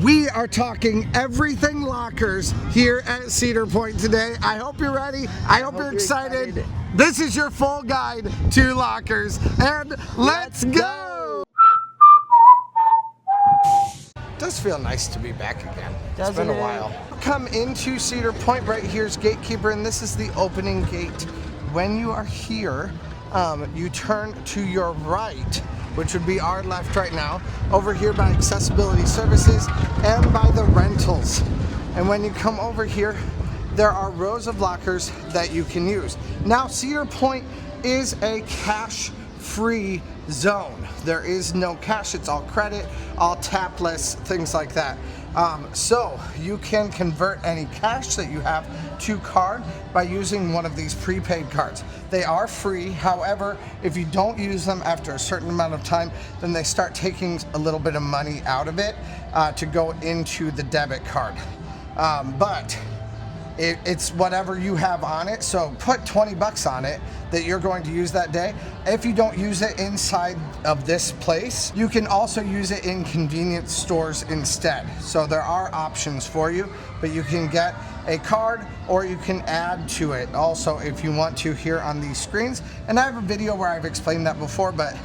We are talking everything lockers here at Cedar Point today. I hope you're ready. I hope you're excited. This is your full guide to lockers, and let's go! It does feel nice to be back again. It's been a while. Come into Cedar Point. Right here's Gatekeeper, and this is the opening gate. When you are here, you turn to your right, which would be our left right now, over here by Accessibility Services and by the rentals. And when you come over here, there are rows of lockers that you can use. Now, Cedar Point is a cash-free zone. There is no cash, it's all credit, all tapless, things like that. So you can convert any cash that you have to card by using one of these prepaid cards. They are free. However, if you don't use them after a certain amount of time, then they start taking a little bit of money out of it to go into the debit card. But it's whatever you have on it. So put 20 bucks on it that you're going to use that day. If you don't use it inside of this place, you can also use it in convenience stores instead. So there are options for you, but you can get a card or you can add to it also if you want to here on these screens. And I have a video where I've explained that before, but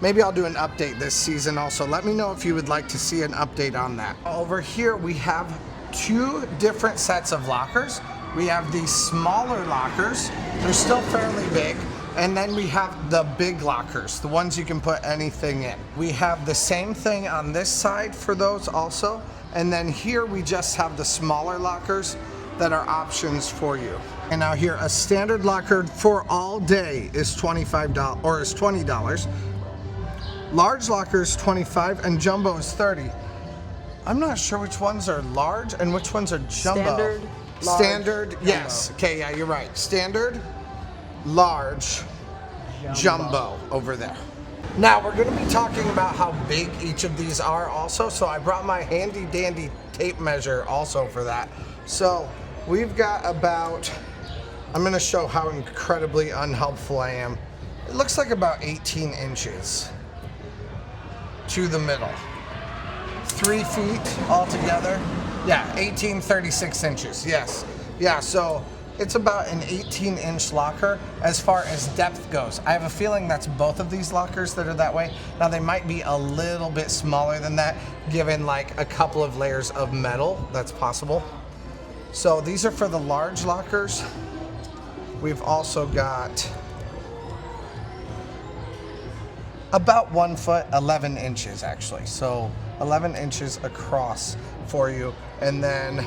maybe I'll do an update this season also. Let me know if you would like to see an update on that. Over here we have two different sets of lockers. We have these smaller lockers. They're still fairly big. And then we have the big lockers, the ones you can put anything in. We have the same thing on this side for those also. And then here we just have the smaller lockers that are options for you. And now here, a standard locker for all day is $25 or is $20. Large locker is $25 and jumbo is $30. I'm not sure which ones are large and which ones are jumbo. Standard, large, standard, jumbo. Yes. Okay, yeah, you're right. Standard, large, jumbo over there. Now we're going to be talking about how big each of these are also. So I brought my handy dandy tape measure also for that. So we've got about, I'm going to show how incredibly unhelpful I am. It looks like about 18 inches to the middle. 3 feet altogether. Yeah, 36 inches, yes. Yeah, so it's about an 18-inch locker as far as depth goes. I have a feeling that's both of these lockers that are that way. Now they might be a little bit smaller than that, given like a couple of layers of metal, that's possible. So these are for the large lockers. We've also got about 1 foot, 11 inches actually. So 11 inches across for you. And then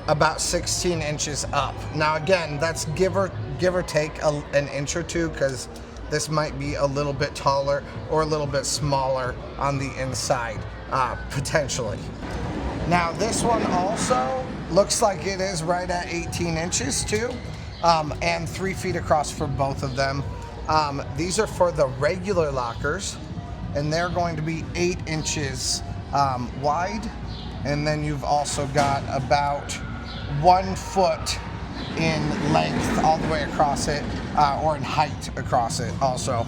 about 16 inches up. Now again, that's give or take an inch or two, because this might be a little bit taller or a little bit smaller on the inside, potentially. Now this one also looks like it is right at 18 inches too. And 3 feet across for both of them. These are for the regular lockers, and they're going to be 8 inches wide. And then you've also got about 1 foot in length all the way across it, or in height across it also.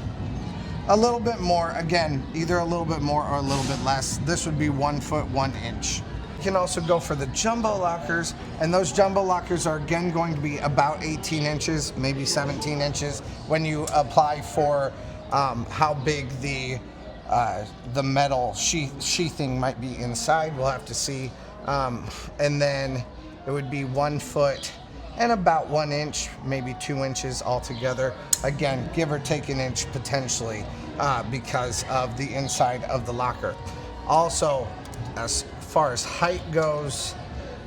A little bit more, again, either a little bit more or a little bit less. This would be 1 foot, 1 inch. You can also go for the jumbo lockers, and those jumbo lockers are again going to be about 18 inches, maybe 17 inches when you apply for how big the metal sheathing might be inside. We'll have to see. And then it would be 1 foot and about 1 inch, maybe 2 inches altogether. Again, give or take an inch potentially because of the inside of the locker. Also, as far as height goes,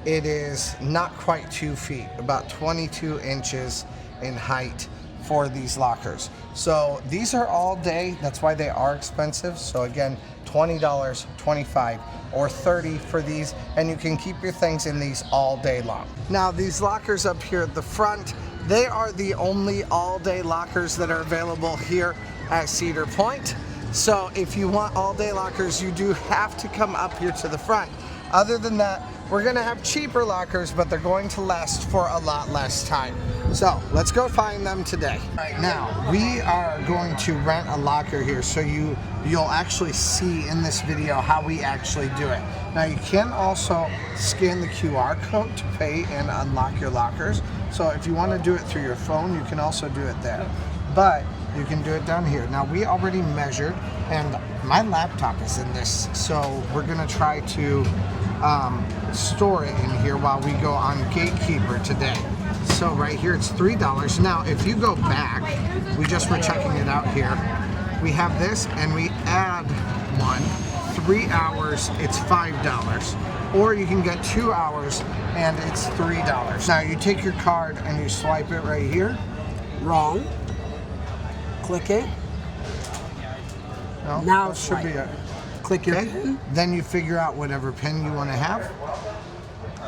it is not quite 2 feet, about 22 inches in height for these lockers. So these are all day, that's why they are expensive. So again, $20, $25, or $30 for these, and you can keep your things in these all day long. Now these lockers up here at the front, they are the only all day lockers that are available here at Cedar Point. So if you want all day lockers, you do have to come up here to the front. Other than that, We're gonna have cheaper lockers, but they're going to last for a lot less time. So let's go find them today. Right now, we are going to rent a locker here, so you'll actually see in this video how we actually do it. Now you can also scan the QR code to pay and unlock your lockers. So if you want to do it through your phone, you can also do it there. But you can do it down here. Now we already measured, and my laptop is in this, so we're gonna try to store it in here while we go on Gatekeeper today. So right here it's $3. Now if you go back, we just were checking it out here. We have this and we add one, 3 hours, it's $5. Or you can get 2 hours and it's $3. Now you take your card and you swipe it right here. Wrong. Click it. No, now that should be it. Click your pin. Then you figure out whatever pin you want to have.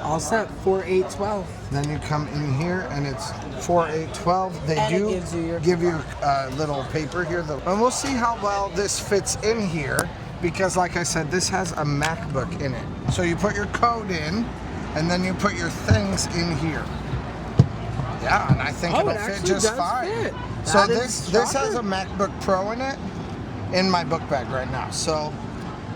All set, 4812. Then you come in here and it's 4812. They And do it gives you give you a little paper here. And we'll see how well this fits in here, because like I said, this has a MacBook in it. So you put your code in and then you put your things in here. Yeah, and I think it'll fit just fine. Fit. So this has a MacBook Pro in my book bag right now. So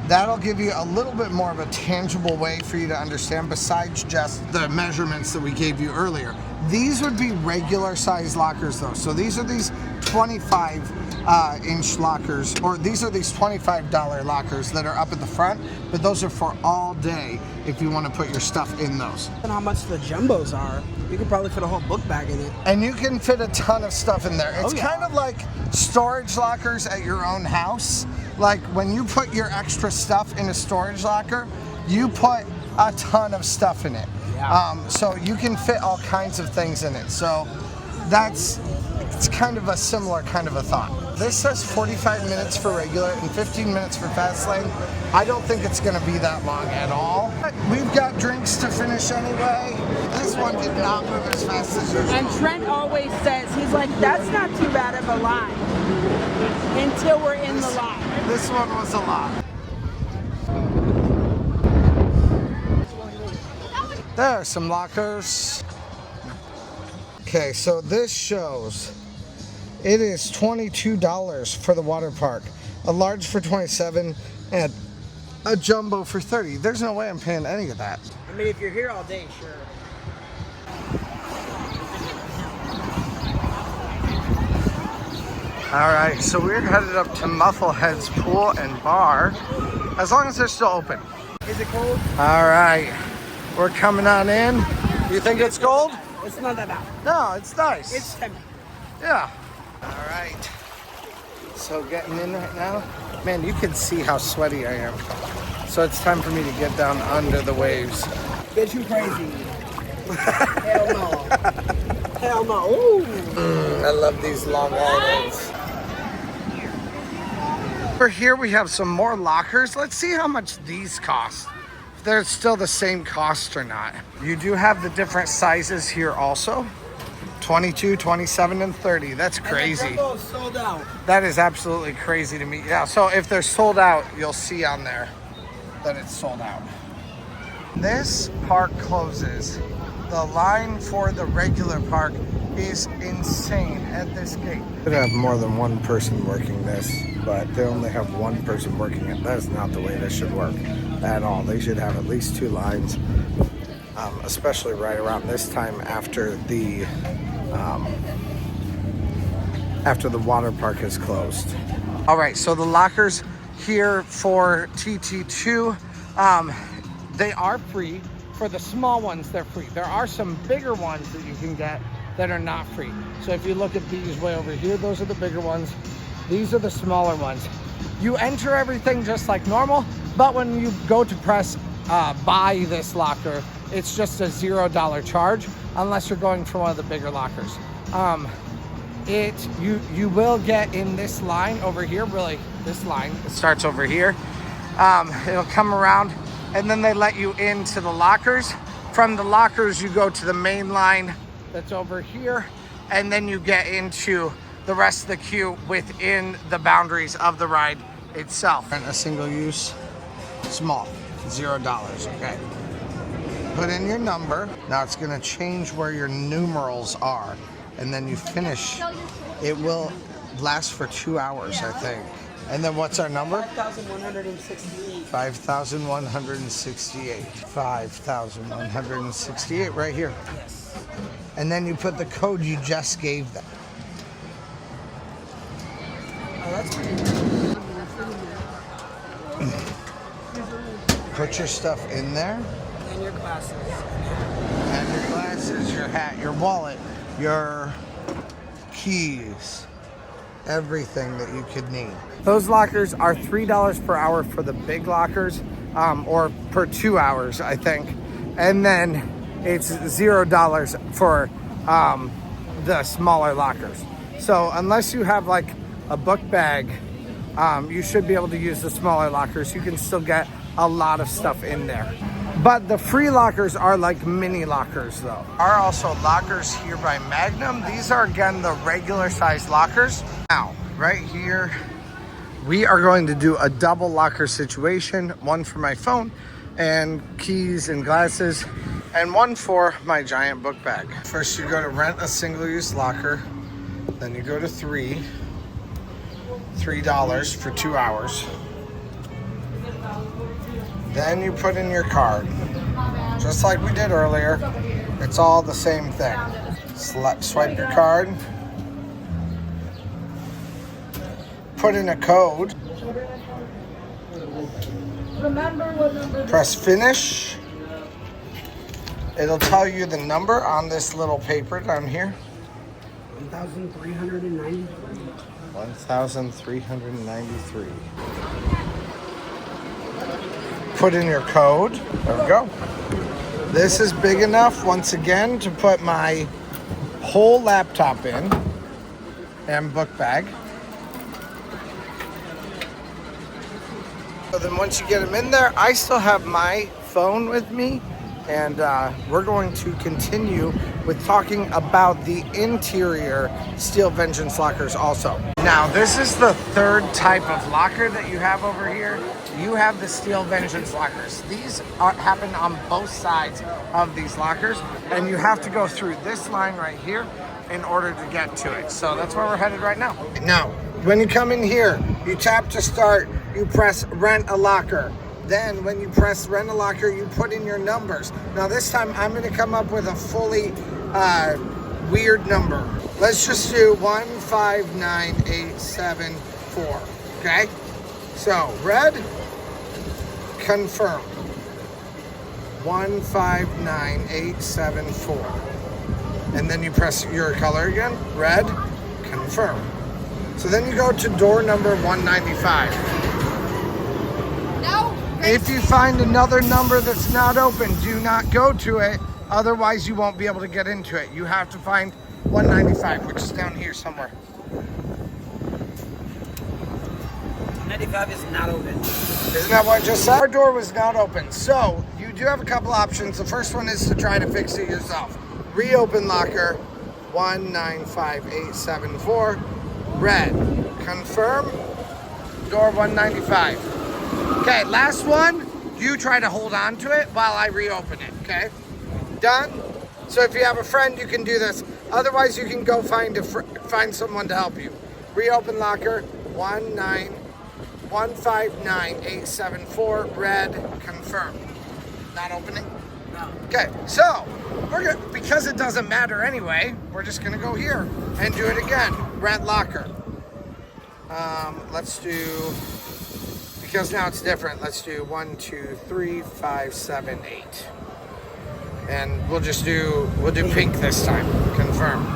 that'll give you a little bit more of a tangible way for you to understand, besides just the measurements that we gave you earlier. These would be regular size lockers though. So these are these 25-inch lockers, or these are these $25 lockers that are up at the front, but those are for all day if you want to put your stuff in those. And how much the jumbos are, you could probably fit a whole book bag in it. And you can fit a ton of stuff in there. It's kind of like storage lockers at your own house. Like when you put your extra stuff in a storage locker, you put a ton of stuff in it. Yeah. So you can fit all kinds of things in it. So it's kind of a similar kind of a thought. This says 45 minutes for regular and 15 minutes for fast lane. I don't think it's gonna be that long at all. We've got drinks to finish anyway. This one did not move as fast as usual. And Trent always says, he's like, that's not too bad of a line until we're in the line. This one was a lot. There are some lockers. Okay, so this shows it is $22 for the water park, a large for $27, and a jumbo for $30. There's no way I'm paying any of that. I mean, if you're here all day, sure. All right, so we're headed up to Mufflehead's Pool and Bar, as long as they're still open. Is it cold? All right, we're coming on in. You think it's cold? It's not that bad. No, it's nice. It's tempting. Yeah. All right. So getting in right now. Man, you can see how sweaty I am. So it's time for me to get down under the waves. Get you crazy. Hell no. Hell no. Ooh. I love these long islands. Over here we have some more lockers. Let's see how much these cost. If they're still the same cost or not. You do have the different sizes here also. 22, 27, and 30. That's crazy. And the jumbo is sold out. That is absolutely crazy to me. Yeah, so if they're sold out, you'll see on there that it's sold out. This park closes. The line for the regular park is insane at this gate. Could have more than one person working this, but they only have one person working it. That is not the way this should work at all. They should have at least 2 lines, especially right around this time after the water park is closed. All right, so the lockers here for TT2, they are free. For the small ones, they're free. There are some bigger ones that you can get that are not free. So if you look at these way over here, those are the bigger ones. These are the smaller ones. You enter everything just like normal, but when you go to press buy this locker, it's just a $0 charge unless you're going for one of the bigger lockers. You will get in this line over here, really this line, it starts over here. It'll come around and then they let you into the lockers. From the lockers, you go to the main line that's over here, and then you get into the rest of the queue within the boundaries of the ride itself. And a single use, small, $0, okay. put in your number. Now it's gonna change where your numerals are. And then you finish. It will last for 2 hours, I think. And then what's our number? 5,168. 5,168. 5,168 right here. Yes. And then you put the code you just gave them. Oh, that's pretty good. Put your stuff in there. And your glasses. And your glasses, your hat, your wallet, your keys, everything that you could need. Those lockers are $3 per hour for the big lockers, or per 2 hours, I think. And then it's $0 for the smaller lockers. So unless you have like a book bag, you should be able to use the smaller lockers. You can still get a lot of stuff in there. But the free lockers are like mini lockers though. Are also lockers here by Magnum. These are again the regular size lockers. Now, right here, we are going to do a double locker situation. One for my phone and keys and glasses, and one for my giant book bag. First you go to rent a single-use locker. Then you go to $3 for 2 hours. Then you put in your card, just like we did earlier. It's all the same thing. Swipe your card, put in a code, press finish. It'll tell you the number on this little paper down here. 1,393. 1,393. Put in your code. There we go. This is big enough, once again, to put my whole laptop in and book bag. So then once you get them in there, I still have my phone with me, and we're going to continue with talking about the interior Steel Vengeance lockers also. Now, this is the third type of locker that you have over here. You have the Steel Vengeance lockers. These happen on both sides of these lockers, and you have to go through this line right here in order to get to it. So that's where we're headed right now. Now, when you come in here, you tap to start, you press rent a locker. Then when you press rent a locker, you put in your numbers. Now this time I'm gonna come up with a fully weird number. Let's just do 159874, okay? So red, confirm. 159874. And then you press your color again, red, confirm. So then you go to door number 195. No. If you find another number that's not open, do not go to it. Otherwise, you won't be able to get into it. You have to find 195, which is down here somewhere. 95 is not open. Isn't that what I just said? Our door was not open. So you do have a couple options. The first one is to try to fix it yourself. Reopen locker 195874. Red. Confirm. Door 195. Okay, last one. You try to hold on to it while I reopen it, okay? Done? So if you have a friend, you can do this. Otherwise, you can go find someone to help you. Reopen locker 159874. Red. Confirm. Not opening? No. Okay, so because it doesn't matter anyway, we're just gonna go here and do it again. Rent locker. Let's do, because now it's different, let's do 1, 2, 3, 5, 7, 8. And we'll do pink this time. Confirm.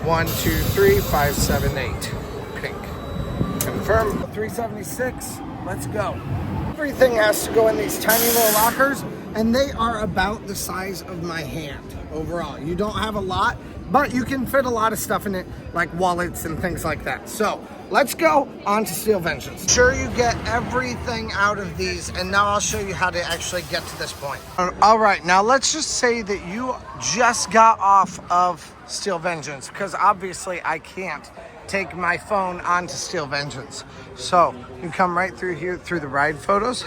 1, 2, 3, 5, 7, 8. Pink. Confirm. 376. Let's go. Everything has to go in these tiny little lockers, and they are about the size of my hand overall. You don't have a lot, but you can fit a lot of stuff in it, like wallets and things like that. So let's go on to Steel Vengeance. Sure, you get everything out of these, and now I'll show you how to actually get to this point. All right, now let's just say that you just got off of Steel Vengeance, because obviously I can't take my phone onto Steel Vengeance. So you come right through here through the ride photos.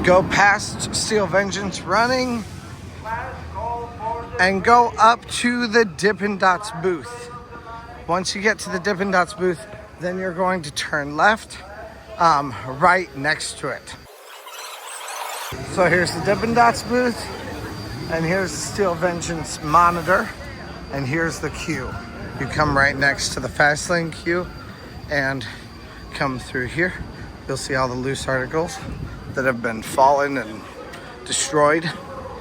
Go past Steel Vengeance running and go up to the Dippin' Dots booth. Once you get to the Dippin' Dots booth, then you're going to turn left, right next to it. So here's the Dippin' Dots booth, and here's the Steel Vengeance monitor, and here's the queue. You come right next to the fast lane queue and come through here. You'll see all the loose articles that have been fallen and destroyed.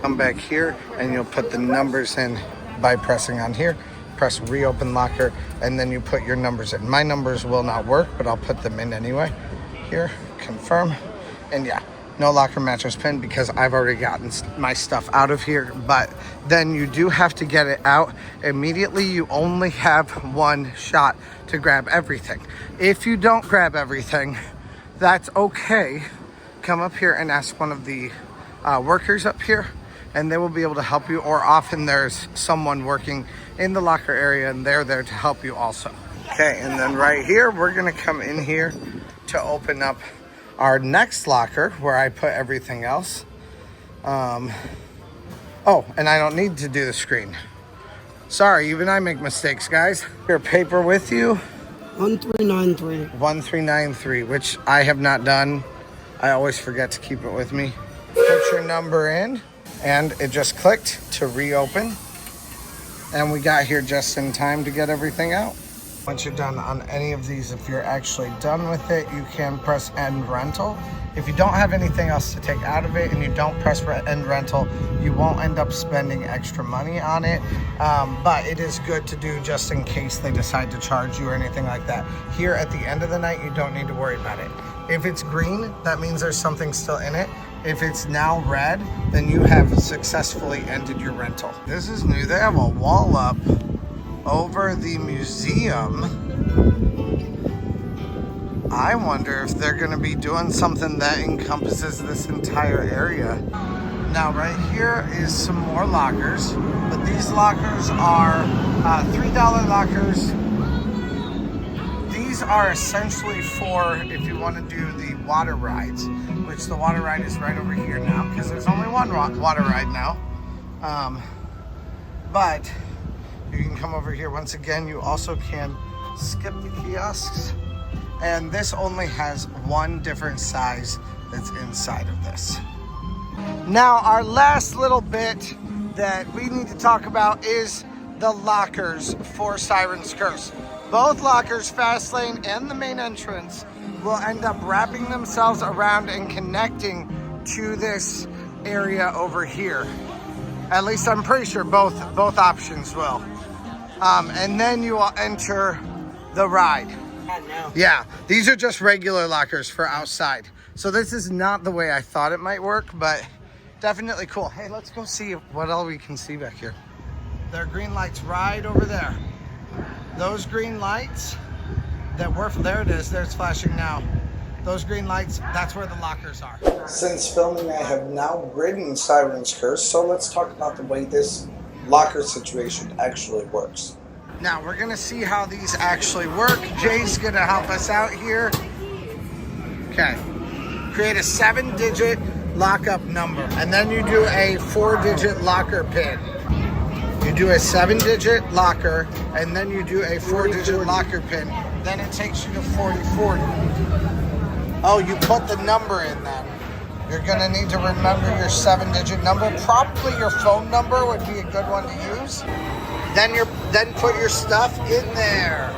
Come back here and you'll put the numbers in by pressing on here. Press reopen locker and then you put your numbers in. My numbers will not work, but I'll put them in anyway. Here, confirm, and yeah, no locker mattress pin because I've already gotten my stuff out of here, but then you do have to get it out immediately. You only have one shot to grab everything. If you don't grab everything, that's okay. Come up here and ask one of the workers up here and they will be able to help you, or often there's someone working in the locker area and they're there to help you also. Okay, and then right here, we're gonna come in here to open up our next locker where I put everything else. Oh, and I don't need to do the screen. Sorry, even I make mistakes, guys. Your paper with you. 1393. 1393, which I have not done. I always forget to keep it with me. Put your number in, and it just clicked to reopen. And we got here just in time to get everything out. Once you're done on any of these, if you're actually done with it, you can press end rental. If you don't have anything else to take out of it and you don't press end rental, you won't end up spending extra money on it. But it is good to do just in case they decide to charge you or anything like that. Here at the end of the night, you don't need to worry about it. If it's green, that means there's something still in it. If it's now red, then you have successfully ended your rental. This is new. They have a wall up over the museum. I wonder if they're going to be doing something that encompasses this entire area. Now right here is some more lockers, but these lockers are $3 lockers. These are essentially for if you want to do the water rides, which the water ride is right over here now because there's only one water ride now. But you can come over here. Once again, you also can skip the kiosks. And this only has one different size that's inside of this. Now, our last little bit that we need to talk about is the lockers for Siren's Curse. Both lockers, fast lane and the main entrance, will end up wrapping themselves around and connecting to this area over here. At least I'm pretty sure both options will. And then you will enter the ride. Yeah, these are just regular lockers for outside. So this is not the way I thought it might work, but definitely cool. Hey, let's go see what all we can see back here. There are green lights right over there. Those green lights that were, there it is, there's flashing now. Those green lights, that's where the lockers are. Since filming, I have now ridden Siren's Curse, so let's talk about the way this locker situation actually works. Now, we're gonna see how these actually work. Jay's gonna help us out here. Okay, create a 7-digit lockup number, and then you do a 4-digit locker pin. You do a 7-digit locker, and then you do a 4-digit locker pin. Then it takes you to 4040. Oh, you put the number in then. You're gonna need to remember your 7-digit number. Probably your phone number would be a good one to use. Then put your stuff in there.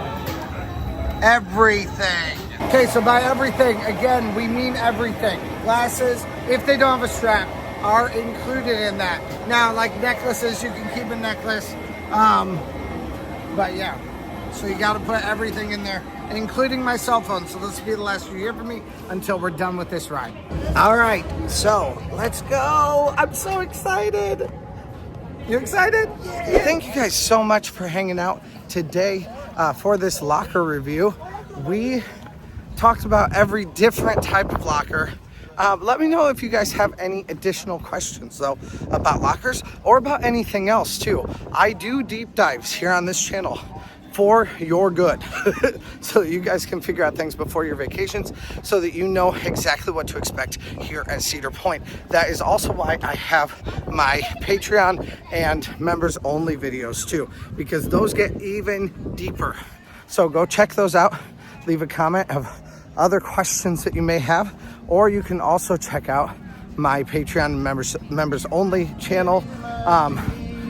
Everything. Okay, so by everything, again, we mean everything. Glasses, if they don't have a strap, are included in that. Now, like necklaces, you can keep a necklace. But yeah, so you gotta put everything in there, including my cell phone. So this will be the last you hear from me until we're done with this ride. All right, so let's go. I'm so excited. You excited? Yeah. Thank you guys so much for hanging out today for this locker review. We talked about every different type of locker. Let me know if you guys have any additional questions though about lockers or about anything else too. I do deep dives here on this channel. for your good so that you guys can figure out things before your vacations so that you know exactly what to expect here at Cedar Point. That is also why I have my Patreon and members only videos too, because those get even deeper. So go check those out. Leave a comment of other questions that you may have, or you can also check out my Patreon members only channel.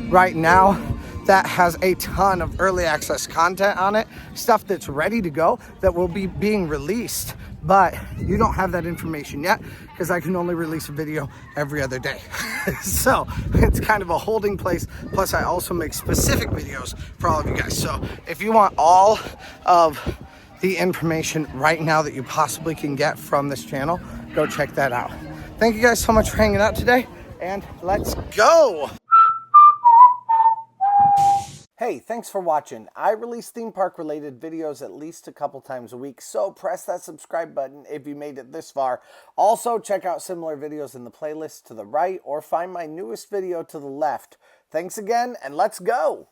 Right now, that has a ton of early access content on it, stuff that's ready to go that will be being released, but you don't have that information yet because I can only release a video every other day. So it's kind of a holding place. Plus I also make specific videos for all of you guys. So if you want all of the information right now that you possibly can get from this channel, go check that out. Thank you guys so much for hanging out today, and let's go. Hey, thanks for watching. I release theme park related videos at least a couple times a week, so press that subscribe button if you made it this far. Also, check out similar videos in the playlist to the right or find my newest video to the left. Thanks again, and let's go!